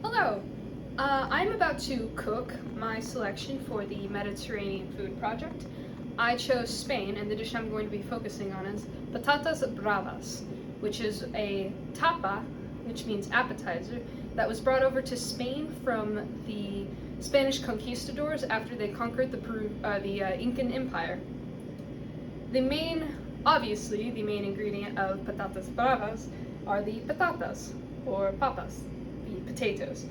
Hello! I'm about to cook my selection for the Mediterranean Food Project. I chose Spain, and the dish I'm going to be focusing on is patatas bravas, which is a tapa, which means appetizer, that was brought over to Spain from the Spanish conquistadors after they conquered the Incan Empire. Obviously, the main ingredient of patatas bravas are the patatas, or papas, the potatoes.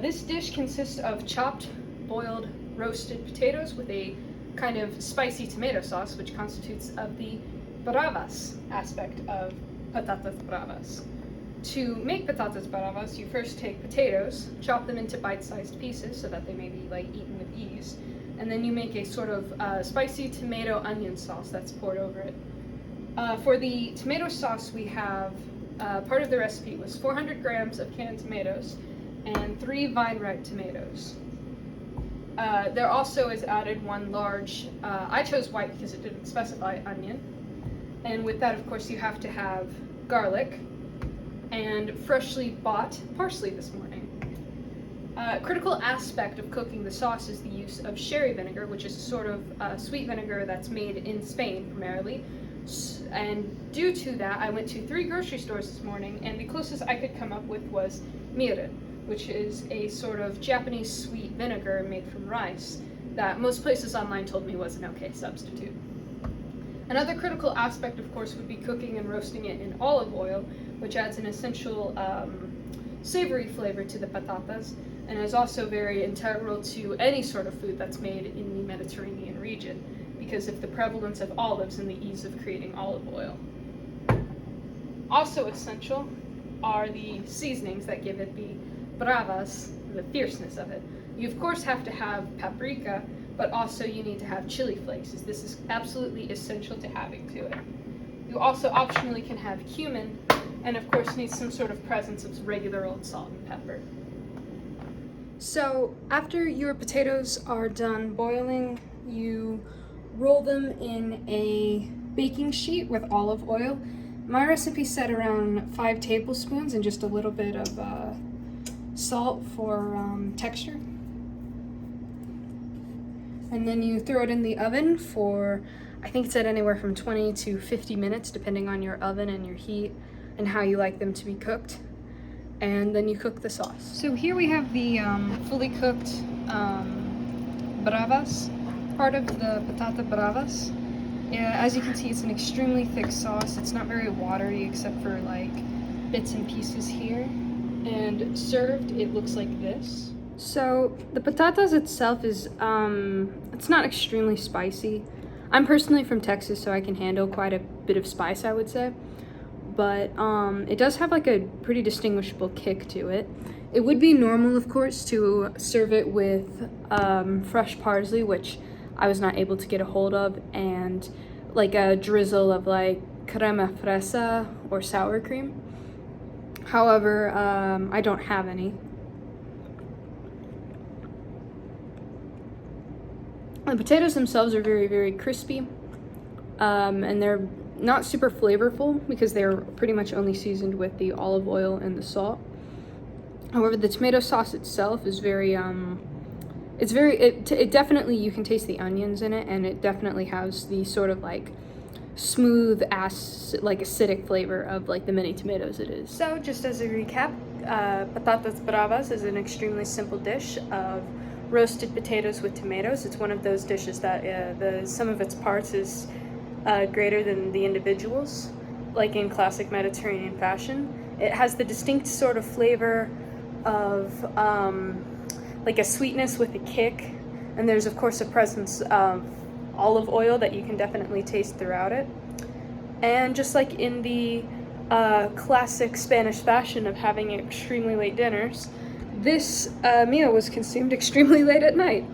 This dish consists of chopped, boiled, roasted potatoes with a kind of spicy tomato sauce, which constitutes of the bravas aspect of patatas bravas. To make patatas bravas, you first take potatoes, chop them into bite-sized pieces so that they may be eaten with ease, and then you make a sort of spicy tomato onion sauce that's poured over it. For the tomato sauce, we have part of the recipe was 400 grams of canned tomatoes and 3 vine-ripe tomatoes. There also is added one large, I chose white because it didn't specify, onion. And with that, of course, you have to have garlic and freshly bought parsley this morning. A critical aspect of cooking the sauce is the use of sherry vinegar, which is a sort of sweet vinegar that's made in Spain primarily. And due to that, I went to 3 grocery stores this morning, and the closest I could come up with was mirin, which is a sort of Japanese sweet vinegar made from rice that most places online told me was an okay substitute. Another critical aspect, of course, would be cooking and roasting it in olive oil, which adds an essential savory flavor to the patatas, and is also very integral to any sort of food that's made in the Mediterranean region, because of the prevalence of olives and the ease of creating olive oil. Also essential are the seasonings that give it the bravas, the fierceness of it. You of course have to have paprika, but also you need to have chili flakes, as this is absolutely essential to having to it. You also optionally can have cumin, and of course need some sort of presence of regular old salt and pepper. So after your potatoes are done boiling, you roll them in a baking sheet with olive oil. My recipe said around 5 tablespoons and just a little bit of salt for texture. And then you throw it in the oven for, I think it said anywhere from 20 to 50 minutes, depending on your oven and your heat and how you like them to be cooked. And then you cook the sauce. So here we have the fully cooked bravas, part of the patata bravas. As you can see, it's an extremely thick sauce. It's not very watery except for bits and pieces here. And served, it looks like this. So the patatas itself is, it's not extremely spicy. I'm personally from Texas, so I can handle quite a bit of spice, I would say. But it does have a pretty distinguishable kick to it. It would be normal, of course, to serve it with fresh parsley, which I was not able to get a hold of, and a drizzle of crema fresa or sour cream. However, I don't have any. The potatoes themselves are very, very crispy, and they're not super flavorful because they're pretty much only seasoned with the olive oil and the salt. However, the tomato sauce itself is very, it definitely, you can taste the onions in it, and it definitely has the sort of smooth acidic flavor of the mini tomatoes it is. So just as a recap, patatas bravas is an extremely simple dish of roasted potatoes with tomatoes. It's one of those dishes that the sum of its parts is greater than the individuals, like in classic Mediterranean fashion. It has the distinct sort of flavor of a sweetness with a kick, and there's of course a presence of olive oil that you can definitely taste throughout it. And just like in the classic Spanish fashion of having extremely late dinners, this meal was consumed extremely late at night.